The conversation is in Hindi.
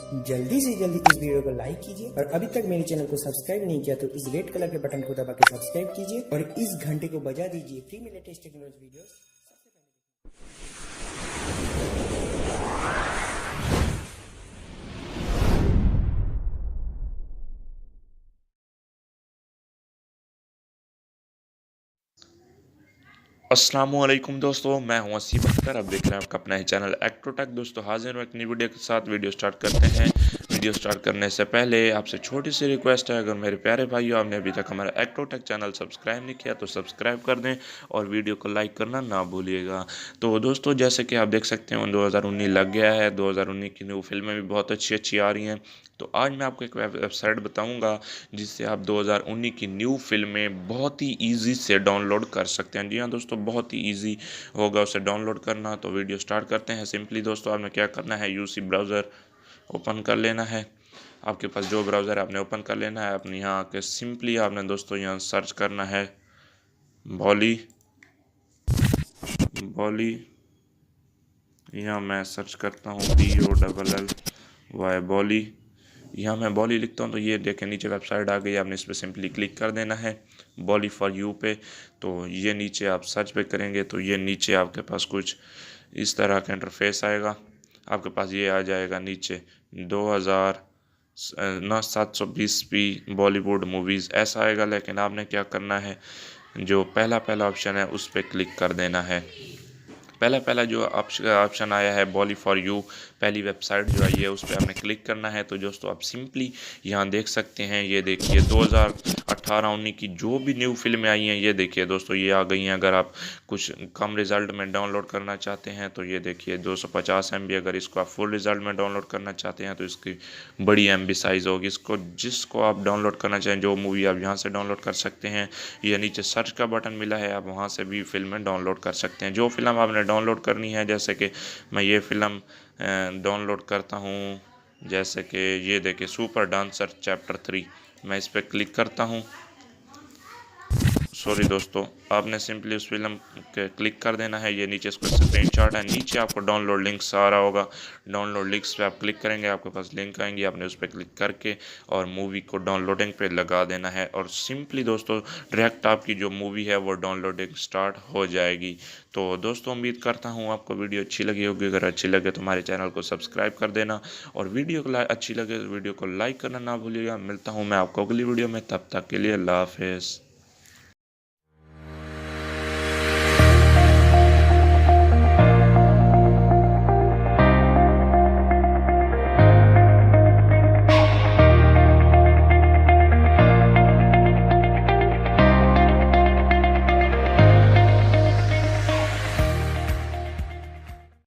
जल्दी से जल्दी इस वीडियो को लाइक कीजिए और अभी तक मेरे चैनल को सब्सक्राइब नहीं किया तो इस रेड कलर के बटन को दबा के सब्सक्राइब कीजिए और इस घंटे को बजा दीजिए फ्री में लेटेस्ट टेक्नोलॉजी वीडियो। अस्सलामुअलैकुम दोस्तों, मैं हूं वसीम अख्तर। अब देख रहे हैं आपका अपना ही चैनल एक्टोटेक। दोस्तों हाजिर हूं एक नई वीडियो के साथ। वीडियो स्टार्ट करते हैं। वीडियो स्टार्ट करने से पहले आपसे छोटी सी रिक्वेस्ट है, अगर मेरे प्यारे भाइयों आपने अभी तक हमारा एक्टोटेक चैनल सब्सक्राइब नहीं किया तो सब्सक्राइब कर दें और वीडियो को लाइक करना ना भूलिएगा। तो दोस्तों जैसे कि आप देख सकते हैं 2019 लग गया है। 2019 की न्यू फिल्में भी बहुत अच्छी अच्छी आ रही हैं। तो आज मैं आपको एक वेबसाइट बताऊंगा जिससे आप 2019 की न्यू फिल्में बहुत ही ईजी से डाउनलोड कर सकते हैं। जी हाँ दोस्तों, बहुत ही ईजी होगा उसे डाउनलोड करना। तो वीडियो स्टार्ट करते हैं। सिंपली दोस्तों आपने क्या करना है, यूसी ब्राउज़र ओपन कर लेना है। आपके पास जो ब्राउज़र है आपने ओपन कर लेना है। अपने यहाँ आके सिंपली आपने दोस्तों यहाँ सर्च करना है बॉली बॉली। यहाँ मैं सर्च करता हूँ BOLLY बॉली। यहाँ मैं बॉली लिखता हूँ तो ये देखें नीचे वेबसाइट आ गई। आपने इस पर सिंपली क्लिक कर देना है बॉली फॉर यू पे। तो ये नीचे आप सर्च पे करेंगे तो ये नीचे आपके पास कुछ इस तरह का इंटरफेस आएगा। आपके पास ये आ जाएगा नीचे 2720p बॉलीवुड मूवीज़ ऐसा आएगा। लेकिन आपने क्या करना है, जो पहला पहला ऑप्शन है उस पर क्लिक कर देना है। पहला पहला जो ऑप्शन आया है बॉली फॉर यू, पहली वेबसाइट जो आई है उस पर आपने क्लिक करना है। तो दोस्तों आप सिंपली यहाँ देख सकते हैं, ये देखिए 2018-19 की जो भी न्यू फिल्में आई हैं ये देखिए दोस्तों ये आ गई हैं। अगर आप कुछ कम रिजल्ट में डाउनलोड करना चाहते हैं तो ये देखिए 250 MB। अगर इसको आप फुल रिजल्ट में डाउनलोड करना चाहते हैं तो इसकी बड़ी MB साइज़ होगी। इसको जिसको आप डाउनलोड करना चाहें जो मूवी आप यहाँ से डाउनलोड कर सकते हैं। ये नीचे सर्च का बटन मिला है, आप वहाँ से भी फिल्में डाउनलोड कर सकते हैं। जो फिल्म आपने डाउनलोड करनी है, जैसे कि मैं ये फ़िल्म डाउनलोड करता हूँ, जैसे कि ये देखिए सुपर डांसर चैप्टर 3। मैं इस पर क्लिक करता हूँ। सॉरी दोस्तों, आपने सिंपली उस फिल्म के क्लिक कर देना है। ये नीचे इसका स्क्रीनशॉट है, नीचे आपको डाउनलोड लिंक्स आ रहा होगा। डाउनलोड लिंक्स पे आप क्लिक करेंगे, आपके पास लिंक आएंगी। आपने उस पर क्लिक करके और मूवी को डाउनलोडिंग पे लगा देना है और सिंपली दोस्तों डायरेक्ट आपकी जो मूवी है वो डाउनलोडिंग स्टार्ट हो जाएगी। तो दोस्तों उम्मीद करता हूँ आपको वीडियो अच्छी लगी होगी। अगर अच्छी लगे तो हमारे चैनल को सब्सक्राइब कर देना और वीडियो को अच्छी लगे तो वीडियो को लाइक करना ना भूलिएगा। मिलता हूँ मैं आपको अगली वीडियो में, तब तक के लिए अल्लाह हाफिज़।